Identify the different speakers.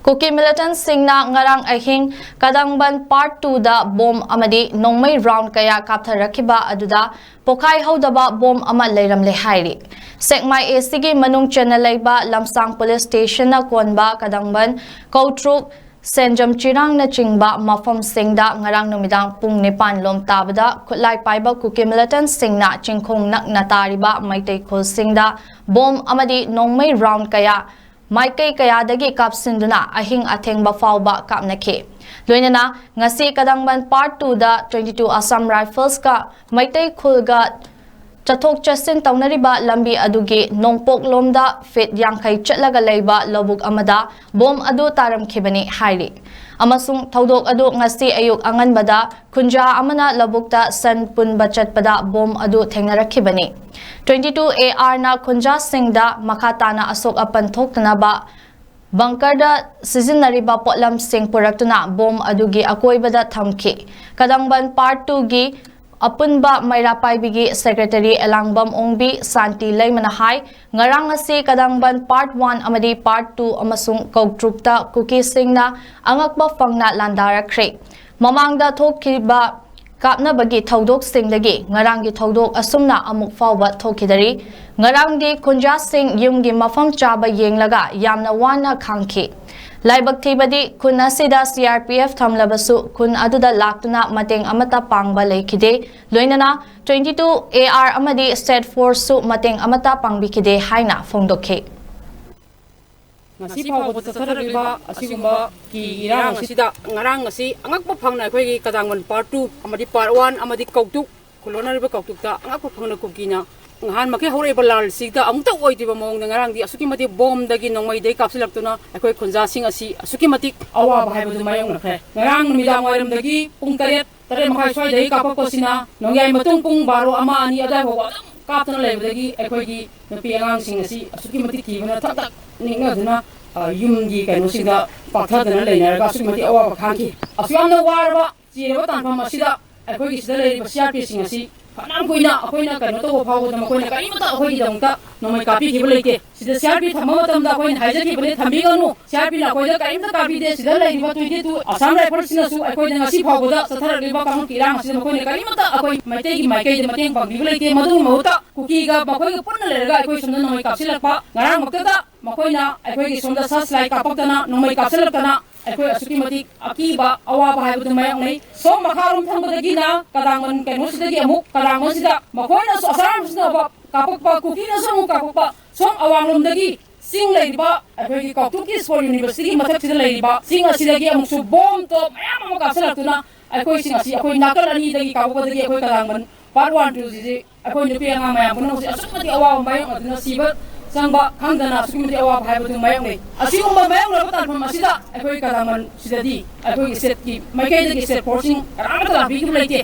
Speaker 1: Kuki militant singna ngarang ahing kadangban part 2 da bom amadi nongmai round kaya kaptharakiba aduda pokai hodaba bom ama leiramle hairi sekmai esigi manung channel leiba lamsang police station na konba kadangban kautruk senjam chirang na chingba mafam singda ngarang numidang pung nipan lom tabada khutlai paiba kuki militant singna chingkhong nak natariba maitei khol singda bom amadi nongmai round kaya ꯃꯥꯏꯀꯩ ꯀꯌꯥꯗꯒꯤ ꯀꯥꯞꯁꯤꯟꯗꯨꯅ ꯑꯍꯤꯡ ꯑꯊꯦꯡꯕ ꯐꯥꯎꯕ ꯀꯥꯞꯅꯈꯤ ꯂꯣꯏꯅꯅ ꯉꯁꯤ ꯀꯗꯪꯕꯟ part 2 ꯗ 22 ꯑꯁꯥꯝ ꯔꯥꯏꯐꯜꯁꯀ ꯃꯩꯇꯩ ꯈꯨꯜꯒ ꯆꯠꯊꯣꯛ ꯆꯠꯁꯤꯟ ꯇꯧꯅꯔꯤꯕ ꯂꯝꯕꯤ ꯑꯗꯨꯒꯤ ꯅꯣꯡꯄꯣꯛ ꯂꯣꯝꯗ ꯐꯤꯠ 50 ꯆꯠꯂꯒ ꯂꯩꯕ ꯂꯧꯕꯨꯛ ꯑꯃꯗ ꯕꯣꯝ ꯑꯗꯨ ꯇꯥꯔꯝꯈꯤꯕꯅꯤ ꯍꯥꯏꯔꯤ ꯑꯃꯁꯨꯡ ꯊꯧꯗꯣꯛ ꯑꯗꯨ ꯉꯁꯤ ꯑꯌꯨꯛ ꯑꯉꯟꯕꯗ ꯈꯨꯟꯖꯥ ꯑꯃꯅ ꯂꯧꯕꯨꯛꯇ ꯁꯟ ꯄꯨꯟꯕ ꯆꯠꯄꯗ ꯕꯣꯝ ꯑꯗꯨ ꯊꯦꯡꯅꯔꯛꯈꯤꯕꯅꯤ 22 AR na ꯈꯨꯟꯖꯥꯁꯤꯡꯗ ꯃꯈꯥ ꯇꯥꯅ ꯑꯁꯣꯛ ꯑꯄꯟ ꯊꯣꯛꯇꯅꯕ ꯕꯪꯀꯔꯗ ꯁꯤꯖꯤꯟꯅꯔꯤꯕ ꯄꯣꯠꯂꯝꯁꯤꯡ ꯄꯨꯔꯛꯇꯨꯅ ꯕꯣꯝ ꯑꯗꯨꯒꯤ ꯑꯀꯣꯏꯕꯗ ꯊꯝꯈꯤ ꯀꯗꯪꯕꯟ ꯄꯥꯔꯠ 2 ꯒꯤ ꯑꯄꯨꯟꯕ ꯃꯩꯔꯥꯄꯥꯏꯕꯤꯒꯤ ꯁꯦꯀ꯭ꯔꯦꯇꯔꯤ ꯑꯦꯂꯥꯡꯕꯝ ꯑꯣꯡꯕꯤ ꯁꯥꯟꯇꯤ ꯂꯩꯃꯅ ꯍꯥꯏ ꯉꯔꯥꯡ ꯑꯁꯤ ꯀꯗꯪꯕꯟ ꯄꯥꯔꯠ 1 ꯑꯃꯗꯤ ꯄꯥꯔꯠ 2 ꯑꯃꯁꯨꯡ ꯀꯧꯇ꯭ꯔꯨꯛꯇ ꯀꯨꯀꯤꯁꯤꯡꯅ ꯑꯉꯛꯄ ꯐꯪꯅ ꯂꯥꯟꯗꯥꯔꯛꯈ꯭ꯔꯦ ꯃꯃꯥꯡꯗ ꯊꯣꯛꯈꯤꯕ ꯀꯥꯞꯅꯕꯒꯤ ꯊꯧꯗꯣꯛꯁꯤꯡꯗꯒꯤ ꯉꯔꯥꯡꯒꯤ ꯊꯧꯗꯣꯛ ꯑꯁꯨꯝꯅ ꯑꯃꯨꯛ ꯐꯥꯎꯕ ꯊꯣꯛꯈꯤꯗꯔꯤ ꯉꯔꯥꯡꯗꯤ ꯈꯨꯟꯖꯥꯁꯤꯡ ꯌꯨꯝꯒꯤ ꯃꯐꯝ ꯆꯥꯕ ꯌꯦꯡꯂꯒ ꯌꯥꯝꯅ ꯋꯥꯅ ꯈꯥꯡꯈꯤ ꯂꯥꯏꯕꯛ ꯊꯤꯕꯗꯤ ꯈꯨꯟ ꯑꯁꯤꯗ CRPF ꯊꯝꯂꯕꯁꯨ ꯈꯨꯟ ꯑꯗꯨꯗ ꯂꯥꯛꯇꯨꯅ ꯃꯇꯦꯡ ꯑꯃꯠꯇ ꯄꯥꯡꯕ ꯂꯩꯈꯤꯗꯦ ꯂꯣꯏꯅꯅ 22 AR ꯑꯃꯗꯤ State Force ꯃꯇꯦꯡ ꯑꯃꯠꯇ ꯄꯥꯡꯕꯤꯈꯤꯗꯦ ꯍꯥꯏꯅ ꯐꯣꯡꯗꯣꯛꯈꯤ
Speaker 2: ngasi phawba chatharagiba asigumba ki irang asida ngarang ngasi angakpa phangna akhoi kadangwan part 2 amadi part 1 amadi kautuk kulonariba kautuk ta angakpa phangna kukina ngahan makhe hore balal sigda amukta oidiba mong ngarang di asuki mati bom dagi nongmai dei kapsilaktuna akhoi khunja sing asi asuki mati awa bhaibu mayong nakhe ngarang midang wairam dagi pung 3 makhai swai dei kapako sina nongyai matung pung 12 ama ani adai howa kaptana leibdagi akhoi gi napi angang sing asi asuki mati kibana tak tak ninga duna yumgi kainusida pathadana leinaga asumati awa khangki asuyamna warba chireba tanfam asida akhoi gi sida leiriba CRP sing asi fanam koina akoina kaino to phawgo dam koina kaimata akhoi gi damta nomai kapi khibul leike sida CRP thamma tamda koina haija ki bane thambi ganu CRP na koida kaimta kapi de sida leiriba 22 asam rifle sina su akhoi na ngasi phawgo da sathar liba kam kirang sida koina kaimata akhoi maitei gi maikai de mateng pangbi leike madu mahuta kuki ga makhoi ga punna lerga akhoi sumna nomai kapsilakpa ngarang makta makoina akhoi gi somda sas lai kapakana nomai kapsalakana akhoi asuki mati akiba awaba haibu mayang nei som makharum thambadagi na kadangman kainusidagi amuk kadangman sida makoina so asaram sida ba kapakpa kukina so amuk kapakpa som awanglomdagi sing leiriba akhoi gi kautuki sport university mathak sida leiriba sing asidagi amuk su bom to mayam amuk kapsalaktuna akhoi sing asi akhoi nakal ani dagi kapakpadagi akhoi kadangman part 1 2 ji akhoi nupi anga mayam puno asukmati awaba mayang aduna sibat sangba khangdana sukimati awa bhaibu mayang nei asigumba mayang la tan masida akhoi kalaman sidadi akhoi set ki maikai de set forcing ramata bi ki leite